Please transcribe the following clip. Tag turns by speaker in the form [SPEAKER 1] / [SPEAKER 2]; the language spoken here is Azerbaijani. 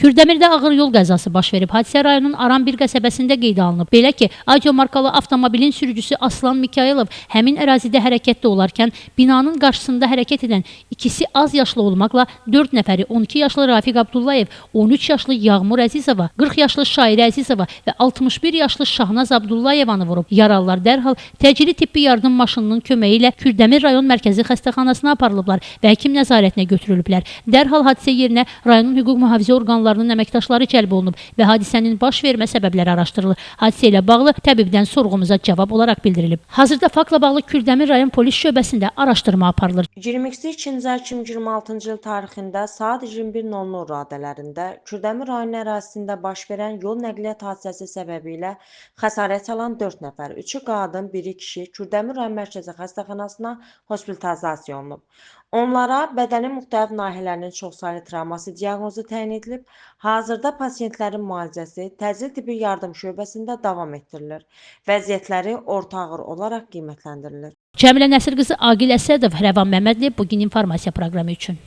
[SPEAKER 1] Kürdəmirdə ağır yol qəzası baş verib. Hadisə rayonun Aran-1 qəsəbəsində qeydə alınıb. Belə ki, Adio markalı avtomobilin sürücüsü Aslan Mikayılov həmin ərazidə hərəkətdə olarkən binanın qarşısında hərəkət edən ikisi az yaşlı olmaqla 4 nəfəri 12 yaşlı Rafiq Abdullayev, 13 yaşlı Yağmur Əzizova, 40 yaşlı Şairə Əzizova və 61 yaşlı Şahnaz Abdullayevanı vurub. Yaralılar dərhal təcili tibbi yardım maşınının köməyi ilə Kürdəmir rayon mərkəzi xəstəxanasına aparılıblar və həkim nəzarətinə götürülüblər. Dərhal hadisə yerinə rayonun hüquq mühafizə orqanlarının əməkdaşları cəlb olunub və hadisənin baş vermə səbəbləri araşdırılır. Hadisə ilə bağlı təbibdən sorğumuza cavab olaraq bildirilib. Hazırda faktla bağlı Kürdəmir rayon polis şöbəsində araşdırma aparılır.
[SPEAKER 2] 22 ay 2026-cı il tarixində saat 21:00 radələrində Kürdəmir rayon ərazisində baş verən yol nəqliyyat hadisəsi səbəbilə xəsarət alan 4 nəfər, 3-ü qadın, 1-i kişi Kürdəmir rayon mərkəzi xəstəxanasına hospitalizasiya olunub. Onlara bədənin müxtəlif nahiyələrinin çoxsaylı travması diaqnozu təyin edilib. Hazırda pasientlərin müalicəsi təcili tibbi yardım şöbəsində davam etdirilir. Vəziyyətləri orta ağır olaraq qiymətləndirilir.
[SPEAKER 1] Cəmilə Nəsir qızı Aqil Əsədov, Rəvan Məmmədli bugün informasiya proqramı üçün.